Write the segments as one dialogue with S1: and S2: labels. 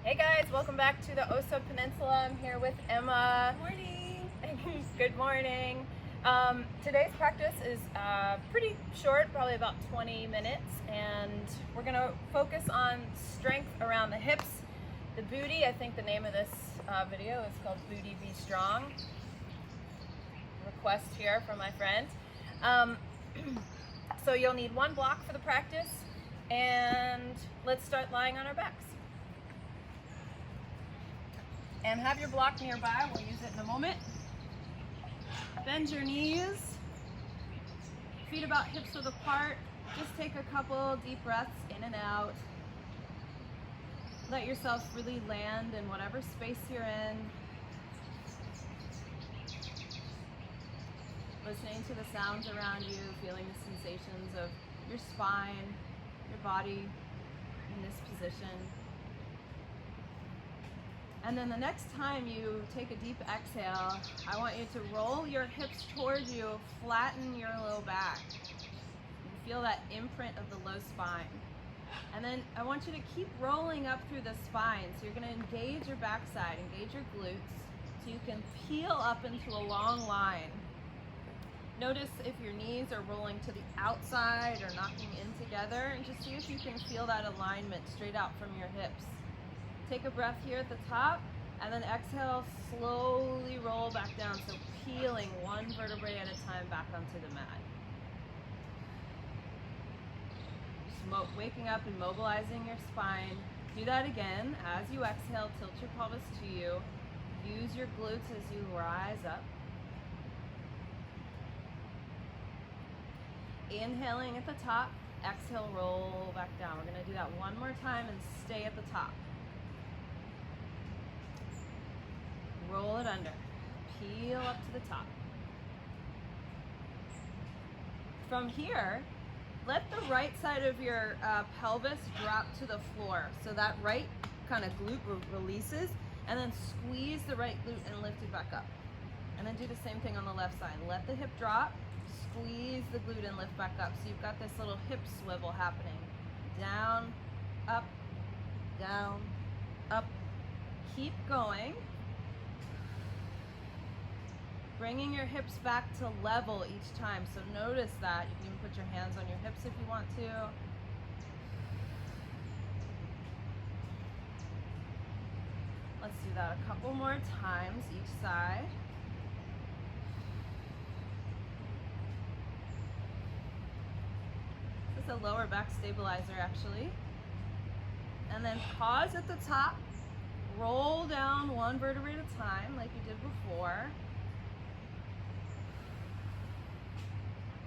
S1: Hey guys, welcome back to the Osa Peninsula. I'm here with Emma.
S2: Morning.
S1: Good morning. Today's practice is pretty short, probably about 20 minutes, and we're going to focus on strength around the hips, the booty. I think the name of this video is called Booty Be Strong. Request here from my friend. So you'll need one block for the practice, and let's start lying on our backs. And have your block nearby. We'll use it in a moment. Bend your knees, feet about hips width apart. Just take a couple deep breaths in and out. Let yourself really land in whatever space you're in. Listening to the sounds around you, feeling the sensations of your spine, your body in this position. And then the next time you take a deep exhale, I want you to roll your hips towards you, flatten your low back. You feel that imprint of the low spine. And then I want you to keep rolling up through the spine. So you're going to engage your backside, engage your glutes, so you can peel up into a long line. Notice if your knees are rolling to the outside or knocking in together, and just see if you can feel that alignment straight out from your hips. Take a breath here at the top, and then exhale, slowly roll back down. So peeling one vertebrae at a time back onto the mat. Just waking up and mobilizing your spine. Do that again. As you exhale, tilt your pelvis to you. Use your glutes as you rise up. Inhaling at the top, exhale, roll back down. We're gonna do that one more time and stay at the top. Roll it under, peel up to the top. From here, let the right side of your pelvis drop to the floor. So that right kind of glute releases, and then squeeze the right glute and lift it back up. And then do the same thing on the left side. Let the hip drop, squeeze the glute and lift back up. So you've got this little hip swivel happening. Down, up, down, up. Keep going. Bringing your hips back to level each time. So notice that. You can even put your hands on your hips if you want to. Let's do that a couple more times each side. This is a lower back stabilizer actually. And then pause at the top. Roll down one vertebrae at a time like you did before.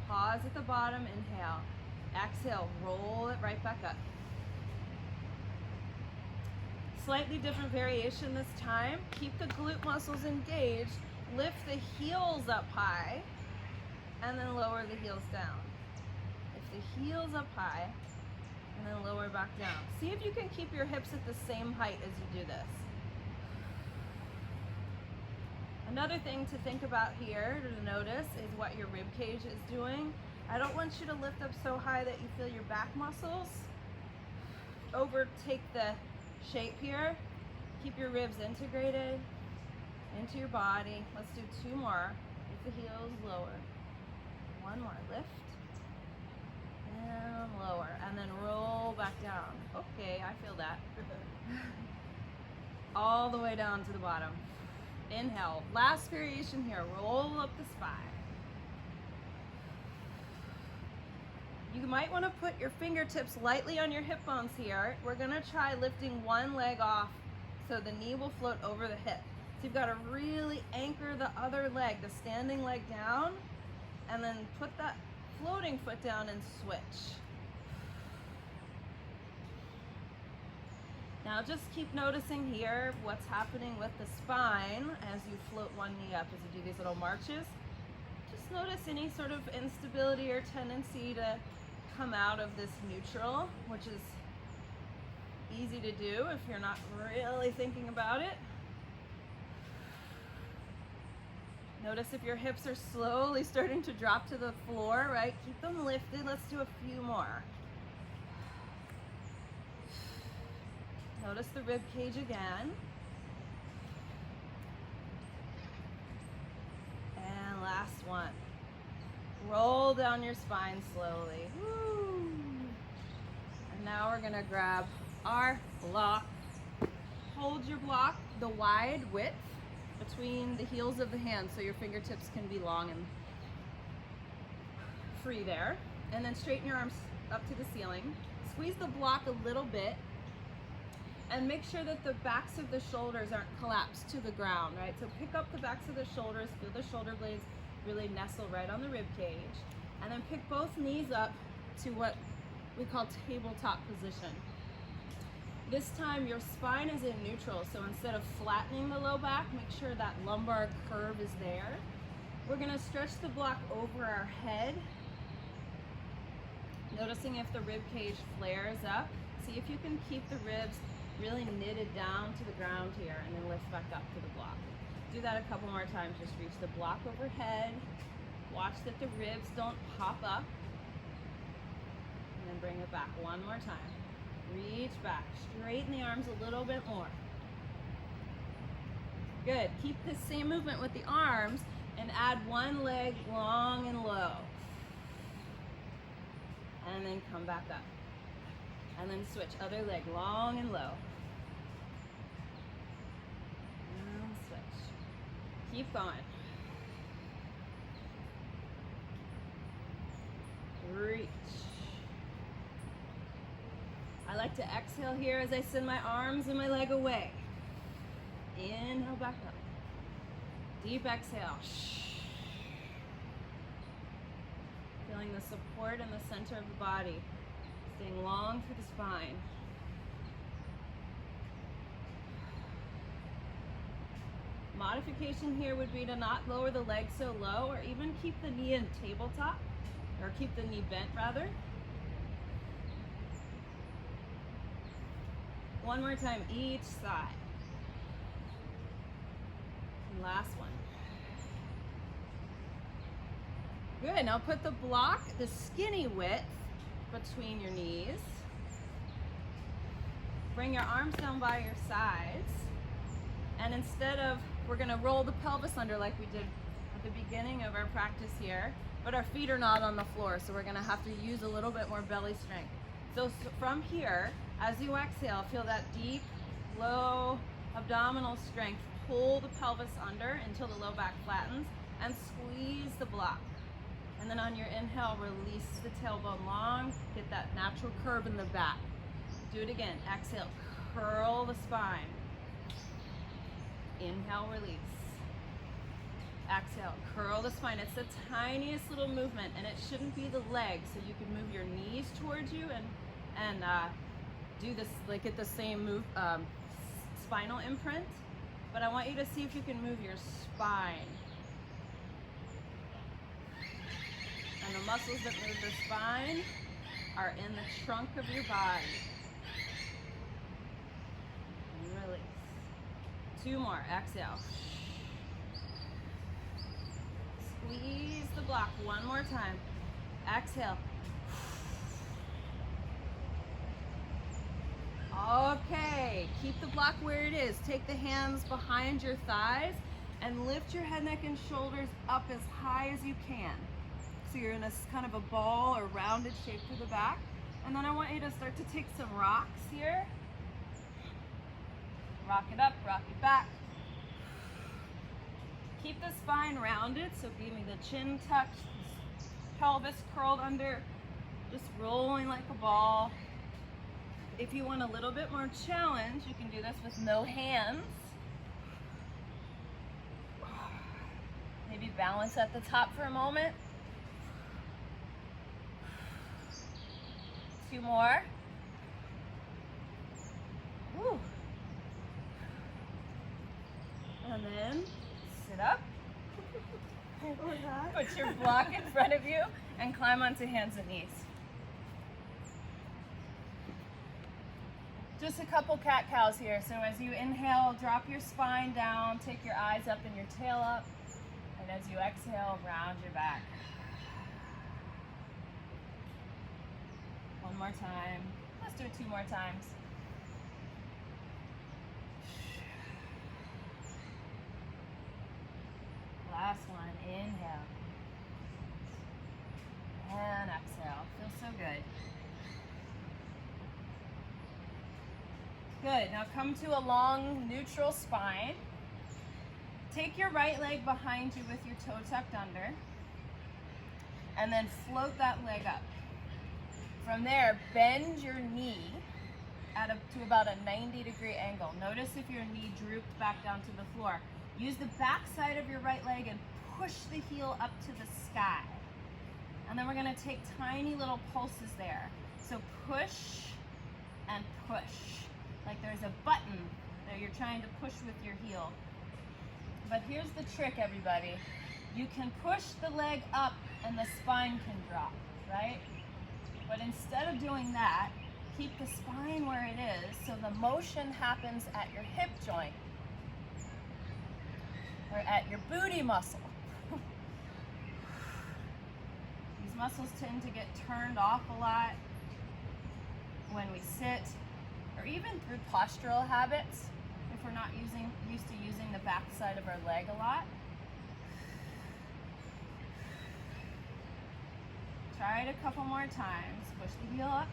S1: Pause at the bottom, inhale. Exhale, roll it right back up. Slightly different variation this time. Keep the glute muscles engaged. Lift the heels up high, and then lower the heels down. Lift the heels up high, and then lower back down. See if you can keep your hips at the same height as you do this. Another thing to think about here, to notice, is what your rib cage is doing. I don't want you to lift up so high that you feel your back muscles overtake the shape here. Keep your ribs integrated into your body. Let's do two more. Lift the heels lower. One more, lift and lower, and then roll back down. Okay, I feel that. All the way down to the bottom. Inhale, last variation here, roll up the spine. You might want to put your fingertips lightly on your hip bones here. We're gonna try lifting one leg off so the knee will float over the hip. So you've got to really anchor the other leg, the standing leg down, and then put that floating foot down and switch. Now just keep noticing here what's happening with the spine as you float one knee up, as you do these little marches. Just notice any sort of instability or tendency to come out of this neutral, which is easy to do if you're not really thinking about it. Notice if your hips are slowly starting to drop to the floor, right? Keep them lifted. Let's do a few more. Notice the rib cage again. And last one. Roll down your spine slowly. Woo. And now we're gonna grab our block. Hold your block the wide width between the heels of the hands so your fingertips can be long and free there. And then straighten your arms up to the ceiling. Squeeze the block a little bit and make sure that the backs of the shoulders aren't collapsed to the ground, right? So pick up the backs of the shoulders, feel the shoulder blades really nestle right on the rib cage, and then pick both knees up to what we call tabletop position. This time your spine is in neutral, so instead of flattening the low back, make sure that lumbar curve is there. We're gonna stretch the block over our head, noticing if the rib cage flares up. See if you can keep the ribs really knitted down to the ground here, and then lift back up to the block. Do that a couple more times. Just reach the block overhead. Watch that the ribs don't pop up. And then bring it back one more time. Reach back. Straighten the arms a little bit more. Good. Keep this same movement with the arms and add one leg long and low. And then come back up. And then switch. Other leg long and low. And switch. Keep going. Reach. I like to exhale here as I send my arms and my leg away. Inhale back up. Deep exhale. Feeling the support in the center of the body. Staying long through the spine. Modification here would be to not lower the leg so low, or even keep the knee in tabletop, or keep the knee bent rather. One more time, each side. And last one. Good, now put the block, the skinny width, between your knees. Bring your arms down by your sides. And instead of, we're gonna roll the pelvis under like we did at the beginning of our practice here, but our feet are not on the floor, so we're gonna have to use a little bit more belly strength. So from here, as you exhale, feel that deep, low abdominal strength. Pull the pelvis under until the low back flattens and squeeze the block. And then on your inhale, release the tailbone long, get that natural curve in the back. Do it again. Exhale, curl the spine. Inhale, release. Exhale, curl the spine. It's the tiniest little movement, and it shouldn't be the legs, so you can move your knees towards you and do this, like get the same move, spinal imprint. But I want you to see if you can move your spine. And the muscles that move the spine are in the trunk of your body. And release. Two more. Exhale. Squeeze the block one more time. Exhale. Okay, keep the block where it is. Take the hands behind your thighs and lift your head, neck, and shoulders up as high as you can. So you're in a kind of a ball or rounded shape through the back. And then I want you to start to take some rocks here. Rock it up, rock it back. Keep the spine rounded, so giving the chin tucked, pelvis curled under, just rolling like a ball. If you want a little bit more challenge, you can do this with no hands. Maybe balance at the top for a moment. Two more. Woo. And then sit up. Put your block in front of you and climb onto hands and knees. Just a couple cat-cows here. So as you inhale, drop your spine down, take your eyes up and your tail up. And as you exhale, round your back. One more time. Let's do it two more times. Last one. Inhale. And exhale. Feels so good. Good. Now come to a long neutral spine. Take your right leg behind you with your toe tucked under. And then float that leg up. From there, bend your knee to about a 90-degree angle. Notice if your knee drooped back down to the floor. Use the back side of your right leg and push the heel up to the sky. And then we're gonna take tiny little pulses there. So push and push. Like there's a button that you're trying to push with your heel. But here's the trick, everybody. You can push the leg up and the spine can drop, right? But instead of doing that, keep the spine where it is so the motion happens at your hip joint or at your booty muscle. These muscles tend to get turned off a lot when we sit, or even through postural habits if we're not used to using the back side of our leg a lot. Try it a couple more times. Push the heel up,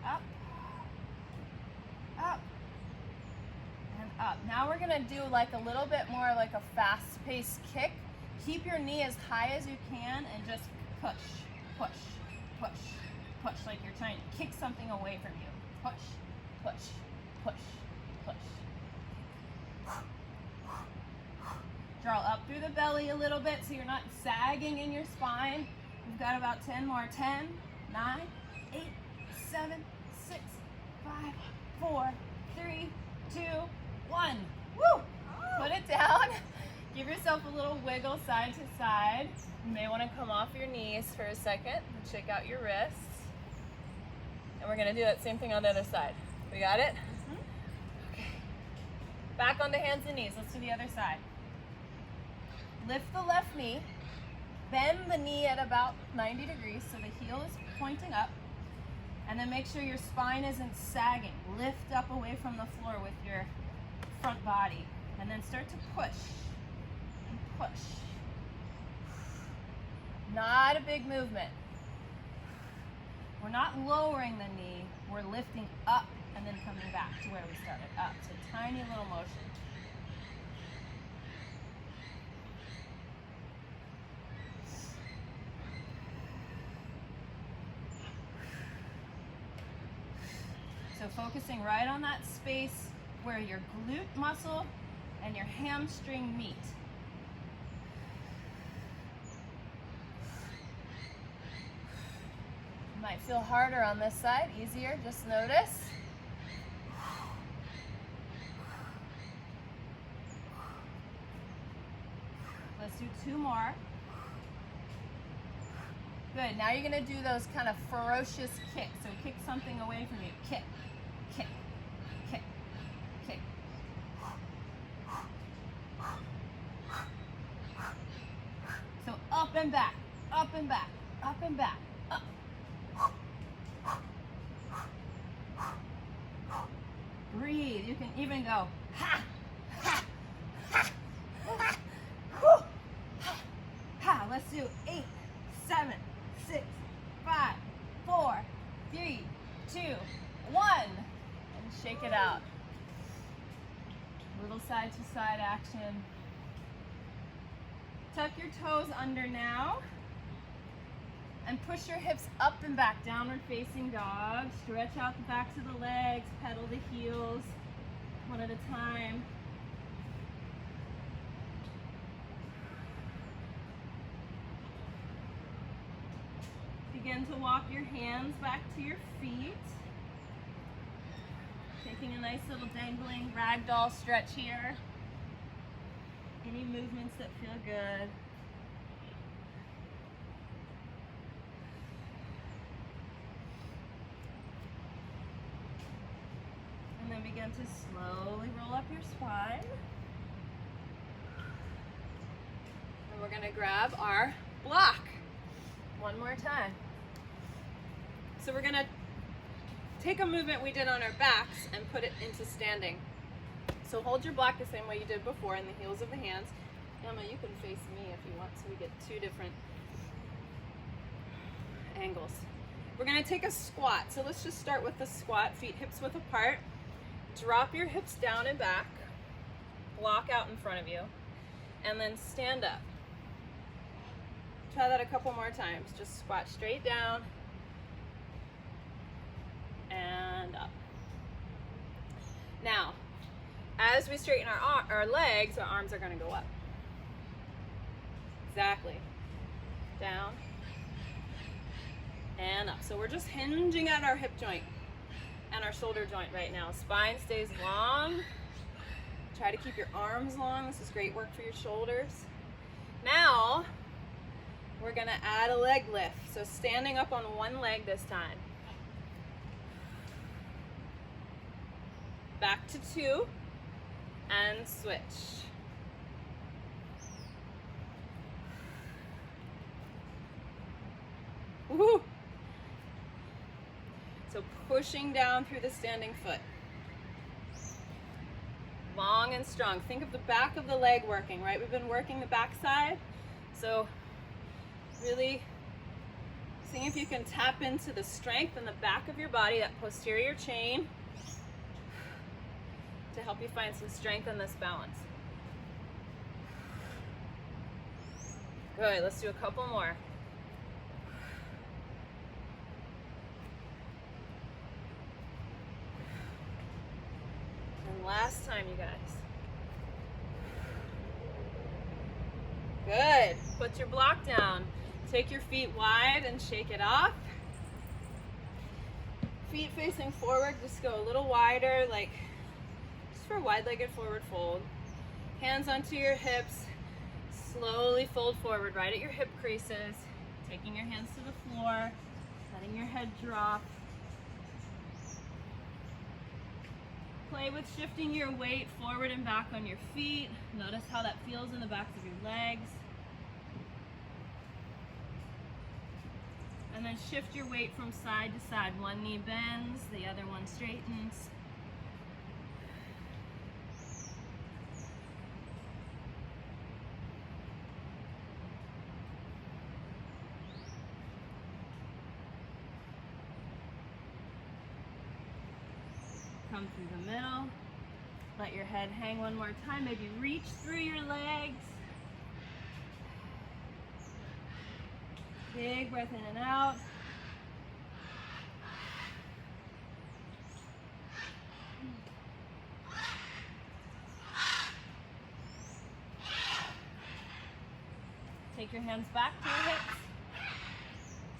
S1: up, up, and up. Now we're gonna do like a little bit more like a fast-paced kick. Keep your knee as high as you can and just push, push, push, push, like you're trying to kick something away from you. Push, push, push, push. Draw up through the belly a little bit so you're not sagging in your spine. We've got about 10 more. 10, 9, 8, 7, 6, 5, 4, 3, 2, 1. Woo! Put it down. Give yourself a little wiggle side to side. You may want to come off your knees for a second and shake out your wrists. And we're going to do that same thing on the other side. We got it? Okay. Back onto hands and knees. Let's do the other side. Lift the left knee. Bend the knee at about 90 degrees so the heel is pointing up. And then make sure your spine isn't sagging. Lift up away from the floor with your front body. And then start to push. And push. Not a big movement. We're not lowering the knee. We're lifting up and then coming back to where we started. Up. So tiny little motion. So focusing right on that space where your glute muscle and your hamstring meet. Might feel harder on this side, easier, just notice. Let's do 2 more. Good, now you're gonna do those kind of ferocious kicks. So kick something away from you. Kick, kick, kick, kick. So up and back, up and back, up and back, up. Breathe, you can even go, ha, ha, ha, ha, whew, ha, ha. Let's do 8, 7, 6, 5, 4, 3, 2, 1. And shake it out. Little side to side action. Tuck your toes under now. And push your hips up and back, downward facing dog. Stretch out the backs of the legs, pedal the heels, one at a time. Begin to walk your hands back to your feet. Taking a nice little dangling ragdoll stretch here. Any movements that feel good. And then begin to slowly roll up your spine. And we're going to grab our block. One more time. So we're going to take a movement we did on our backs and put it into standing. So hold your block the same way you did before in the heels of the hands. Emma, you can face me if you want, so we get two different angles. We're gonna take a squat. So let's just start with the squat, feet hips width apart. Drop your hips down and back. Block out in front of you. And then stand up. Try that a couple more times. Just squat straight down and up. Now, as we straighten our legs, our arms are gonna go up. Exactly. Down and up. So we're just hinging at our hip joint and our shoulder joint right now. Spine stays long. Try to keep your arms long. This is great work for your shoulders. Now, we're gonna add a leg lift. So standing up on one leg this time. Back to two and switch. Woo! So pushing down through the standing foot. Long and strong. Think of the back of the leg working, right? We've been working the back side. So really seeing if you can tap into the strength in the back of your body, that posterior chain, to help you find some strength in this balance. Good, let's do a couple more. And last time, you guys. Good, put your block down. Take your feet wide and shake it off. Feet facing forward, just go a little wider, like just for wide-legged forward fold. Hands onto your hips. Slowly fold forward right at your hip creases. Taking your hands to the floor, letting your head drop. Play with shifting your weight forward and back on your feet. Notice how that feels in the backs of your legs. And then shift your weight from side to side. One knee bends, the other one straightens. Come through the middle. Let your head hang one more time. Maybe reach through your legs. Big breath in and out. Take your hands back to your hips.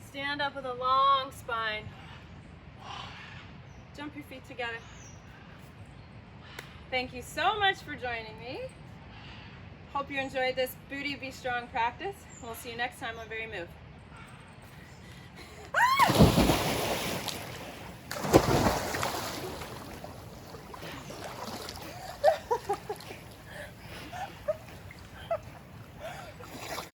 S1: Stand up with a long spine. Jump your feet together. Thank you so much for joining me. Hope you enjoyed this Booty Be Strong practice. We'll see you next time on Very Move.